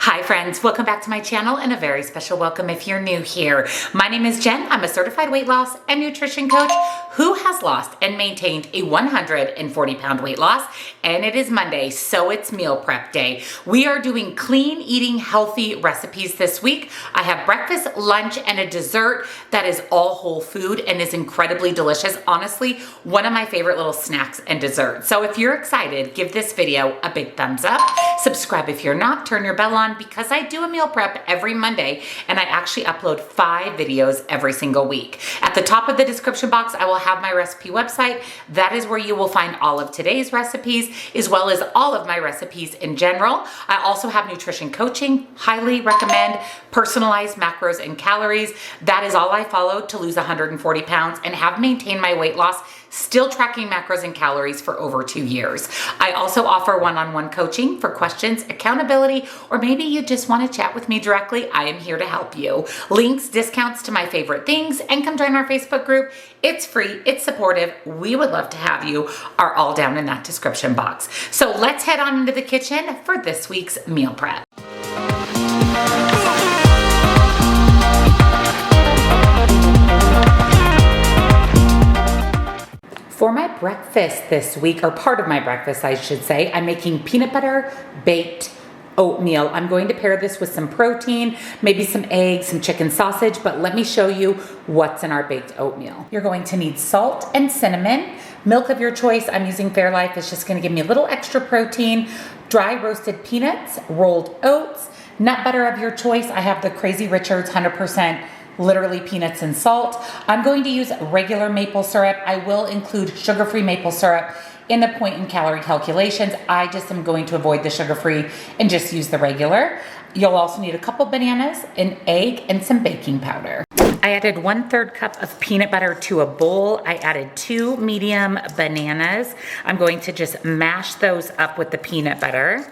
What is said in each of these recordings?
Hi friends, welcome back to my channel and a very special welcome if you're new here. My name is Jen. I'm a certified weight loss and nutrition coach who has lost and maintained a 140-pound weight loss, and it is Monday, so it's meal prep day. We are doing clean eating healthy recipes this week. I have breakfast, lunch, and a dessert that is all whole food and is incredibly delicious. Honestly, one of my favorite little snacks and desserts. So if you're excited, give this video a big thumbs up. Subscribe if you're not, turn your bell on, because I do a meal prep every Monday and I actually upload 5 videos every single week. At the top of the description box, I will have my recipe website. That is where you will find all of today's recipes, as well as all of my recipes in general. I also have nutrition coaching, highly recommend personalized macros and calories. That is all I followed to lose 140 pounds and have maintained my weight loss, still tracking macros and calories for over 2 years. I also offer one-on-one coaching for questions, accountability, or maybe you just want to chat with me directly. I am here to help you. Links, discounts to my favorite things, and come join our Facebook group. It's free, it's supportive, we would love to have you, are all down in that description box. So let's head on into the kitchen for this week's meal prep. For my breakfast this week, or part of my breakfast I should say, I'm making peanut butter baked oatmeal. I'm going to pair this with some protein, maybe some eggs, some chicken sausage, but let me show you what's in our baked oatmeal. You're going to need salt and cinnamon, milk of your choice. I'm using Fairlife, it's just gonna give me a little extra protein, dry roasted peanuts, rolled oats, nut butter of your choice. I have the Crazy Richards 100% literally peanuts and salt. I'm going to use regular maple syrup. I will include sugar-free maple syrup in the point and calorie calculations. I just am going to avoid the sugar-free and just use the regular. You'll also need a couple bananas, an egg, and some baking powder. I added 1/3 cup of peanut butter to a bowl. I added 2 medium bananas. I'm going to just mash those up with the peanut butter.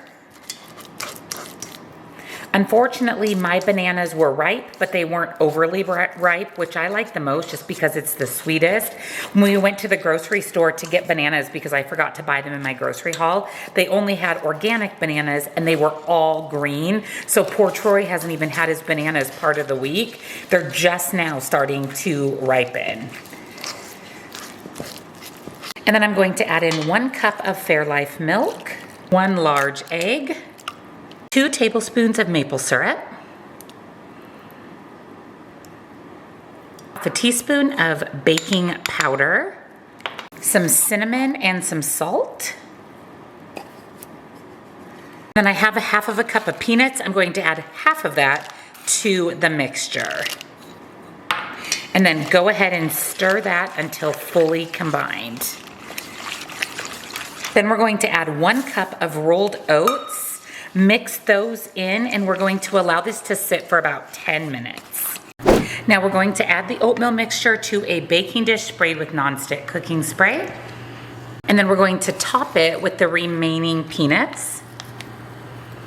Unfortunately, my bananas were ripe, but they weren't overly ripe, which I like the most just because it's the sweetest. When we went to the grocery store to get bananas, because I forgot to buy them in my grocery haul, they only had organic bananas and they were all green. So poor Troy hasn't even had his bananas part of the week. They're just now starting to ripen. And then I'm going to add in 1 cup of Fairlife milk, 1 large egg, 2 tablespoons of maple syrup, a teaspoon of baking powder, some cinnamon and some salt. Then I have a 1/2 cup of peanuts. I'm going to add half of that to the mixture. And then go ahead and stir that until fully combined. Then we're going to add 1 cup of rolled oats. Mix those in, and we're going to allow this to sit for about 10 minutes. Now we're going to add the oatmeal mixture to a baking dish sprayed with nonstick cooking spray. And then we're going to top it with the remaining peanuts.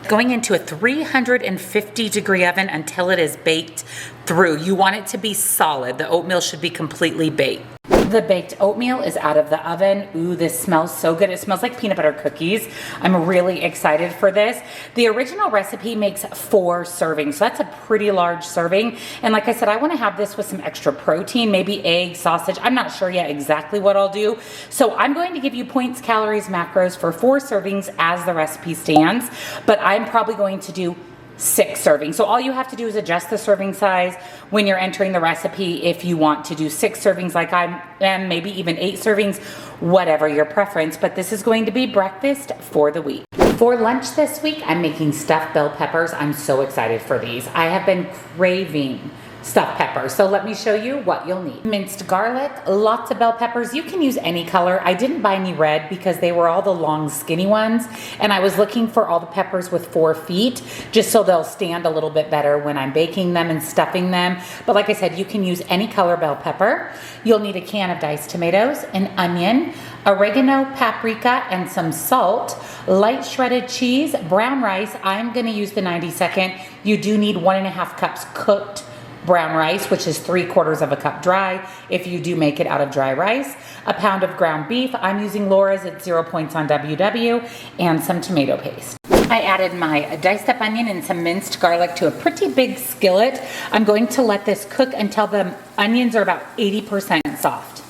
Going into a 350-degree oven until it is baked through. You want it to be solid. The oatmeal should be completely baked. The baked oatmeal is out of the oven. Ooh, this smells so good. It smells like peanut butter cookies. I'm really excited for this. The original recipe makes 4 servings, so that's a pretty large serving. And like I said, I want to have this with some extra protein, maybe egg, sausage. I'm not sure yet exactly what I'll do. So I'm going to give you points, calories, macros for 4 servings as the recipe stands, but I'm probably going to do 6 servings. So all you have to do is adjust the serving size when you're entering the recipe. If you want to do 6 servings like I am, maybe even 8 servings, whatever your preference, but this is going to be breakfast for the week. For lunch this week, I'm making stuffed bell peppers. I'm so excited for these. I have been craving stuffed peppers. So let me show you what you'll need. Minced garlic, lots of bell peppers. You can use any color. I didn't buy any red because they were all the long skinny ones, and I was looking for all the peppers with 4 feet just so they'll stand a little bit better when I'm baking them and stuffing them. But like I said, you can use any color bell pepper. You'll need a can of diced tomatoes, an onion, oregano, paprika, and some salt, light shredded cheese, brown rice. I'm gonna use the 90-second. You do need 1.5 cups cooked brown rice, which is 3/4 cup dry if you do make it out of dry rice, a pound of ground beef. I'm using Laura's at 0 points on WW, and some tomato paste. I I added my diced up onion and some minced garlic to a pretty big skillet. I'm going to let this cook until the onions are about 80% soft.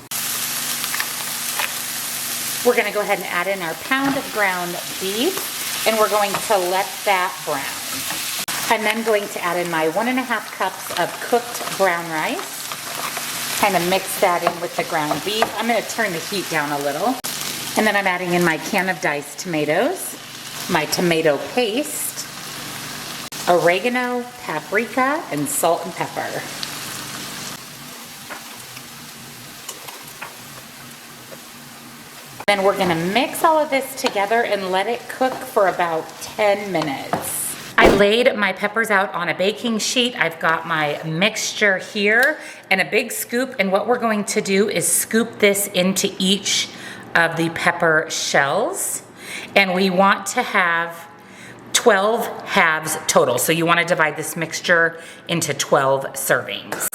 We're gonna go ahead and add in our pound of ground beef, and we're going to let that brown. I'm then going to add in my 1.5 cups of cooked brown rice. Kind of mix that in with the ground beef. I'm gonna turn the heat down a little. And then I'm adding in my can of diced tomatoes, my tomato paste, oregano, paprika, and salt and pepper. Then we're gonna mix all of this together and let it cook for about 10 minutes. I laid my peppers out on a baking sheet. I've got my mixture here and a big scoop, and what we're going to do is scoop this into each of the pepper shells. And we want to have 12 halves total. So you want to divide this mixture into 12 servings.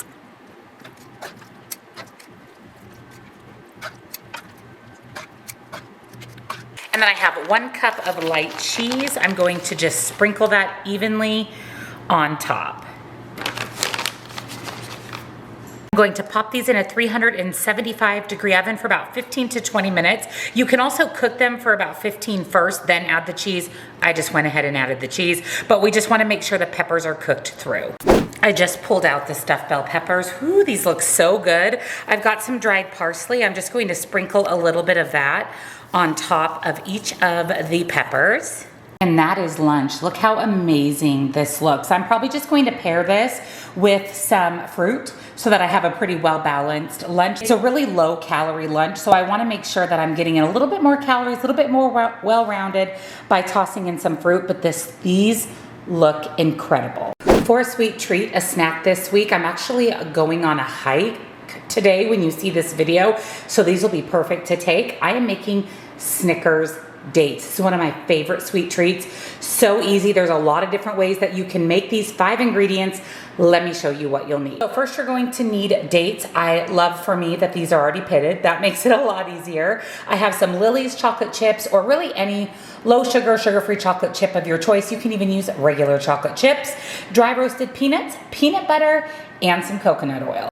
And then I have 1 cup of light cheese. I'm going to just sprinkle that evenly on top. I'm going to pop these in a 375-degree oven for about 15 to 20 minutes. You can also cook them for about 15 first, then add the cheese. I just went ahead and added the cheese, but we just want to make sure the peppers are cooked through. I just pulled out the stuffed bell peppers. Ooh, these look so good. I've got some dried parsley. I'm just going to sprinkle a little bit of that on top of each of the peppers. And that is lunch. Look how amazing this looks. I'm probably just going to pair this with some fruit so that I have a pretty well-balanced lunch. It's a really low-calorie lunch, so I want to make sure that I'm getting in a little bit more calories, a little bit more well-rounded by tossing in some fruit, but these look incredible. For a sweet treat, a snack this week, I'm actually going on a hike today when you see this video, so these will be perfect to take. I am making Snickers Dates. This is one of my favorite sweet treats. So easy. There's a lot of different ways that you can make these. 5 ingredients. Let me show you what you'll need. So first you're going to need dates. I love for me that these are already pitted. That makes it a lot easier. I have some Lily's chocolate chips, or really any low sugar, sugar-free chocolate chip of your choice. You can even use regular chocolate chips, dry roasted peanuts, peanut butter, and some coconut oil.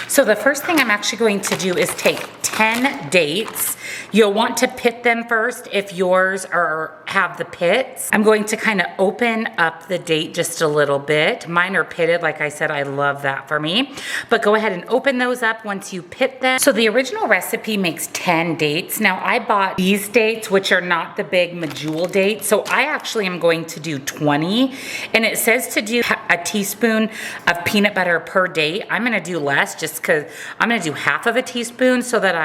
So the first thing I'm actually going to do is take 10 dates. You'll want to pit them first if yours have the pits. I'm going to kind of open up the date just a little bit. Mine are pitted, like I said, I love that for me. But go ahead and open those up once you pit them. So the original recipe makes 10 dates. Now I bought these dates, which are not the big medjool dates. So I actually am going to do 20. And it says to do a teaspoon of peanut butter per date. I'm gonna do less just because I'm gonna do half of a teaspoon so that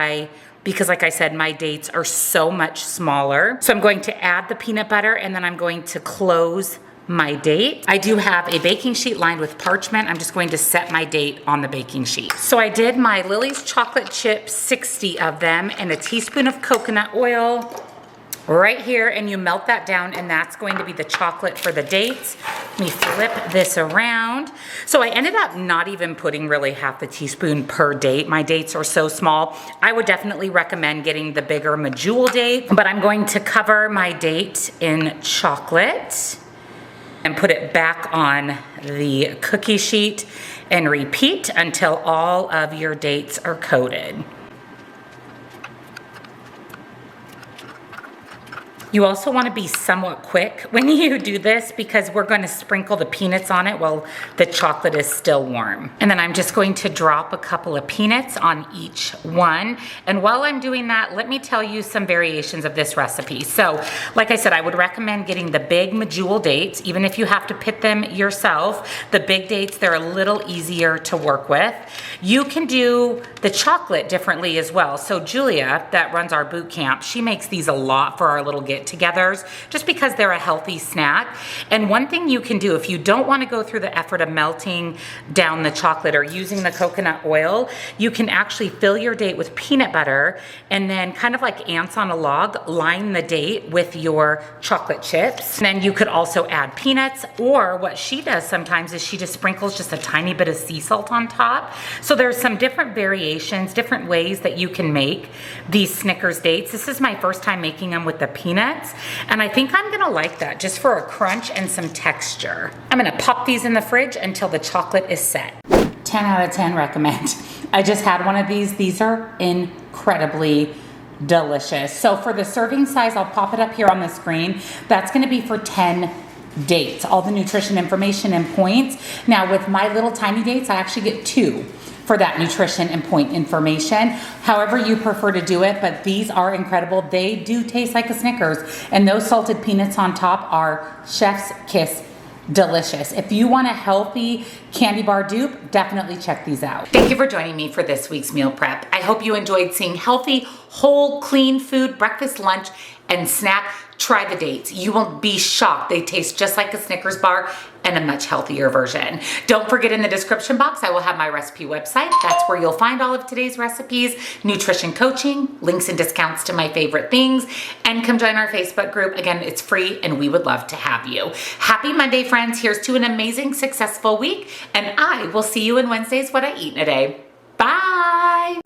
because like I said, my dates are so much smaller. So I'm going to add the peanut butter and then I'm going to close my date. I do have a baking sheet lined with parchment. I'm just going to set my date on the baking sheet. So I did my Lily's chocolate chips, 60 of them, and a teaspoon of coconut oil right here, and you melt that down, and that's going to be the chocolate for the dates. Let me flip this around. So I ended up not even putting really half a teaspoon per date. My dates are so small. I would definitely recommend getting the bigger medjool date, but I'm going to cover my date in chocolate and put it back on the cookie sheet and repeat until all of your dates are coated. You also want to be somewhat quick when you do this because we're going to sprinkle the peanuts on it while the chocolate is still warm. And then I'm just going to drop a couple of peanuts on each one. And while I'm doing that, let me tell you some variations of this recipe. So, like I said, I would recommend getting the big medjool dates, even if you have to pit them yourself. The big dates, they're a little easier to work with. You can do the chocolate differently as well. So Julia, that runs our boot camp, she makes these a lot for our little get-togethers just because they're a healthy snack. And one thing you can do if you don't want to go through the effort of melting down the chocolate or using the coconut oil, you can actually fill your date with peanut butter and then kind of like ants on a log, line the date with your chocolate chips. And then you could also add peanuts, or what she does sometimes is she just sprinkles just a tiny bit of sea salt on top. So there's some different variations, different ways that you can make these Snickers dates. This is my first time making them with the peanuts. minutes. And I think I'm gonna like that just for a crunch and some texture. I'm gonna pop these in the fridge until the chocolate is set. 10 out of 10 recommend. I just had one of these. These are incredibly delicious. So for the serving size, I'll pop it up here on the screen. That's gonna be for 10 dates, all the nutrition information and points. Now with my little tiny dates, I actually get 2 for that nutrition and point information. However you prefer to do it, but these are incredible. They do taste like a Snickers, and those salted peanuts on top are chef's kiss delicious. If you want a healthy candy bar dupe, definitely check these out. Thank you for joining me for this week's meal prep. I hope you enjoyed seeing healthy, whole, clean food, breakfast, lunch, and snack. Try the dates. You will be shocked. They taste just like a Snickers bar and a much healthier version. Don't forget, in the description box, I will have my recipe website. That's where you'll find all of today's recipes, nutrition coaching, links and discounts to my favorite things, and come join our Facebook group. Again, it's free and we would love to have you. Happy Monday, friends. Here's to an amazing, successful week, and I will see you in Wednesday's What I Eat in a Day. Bye.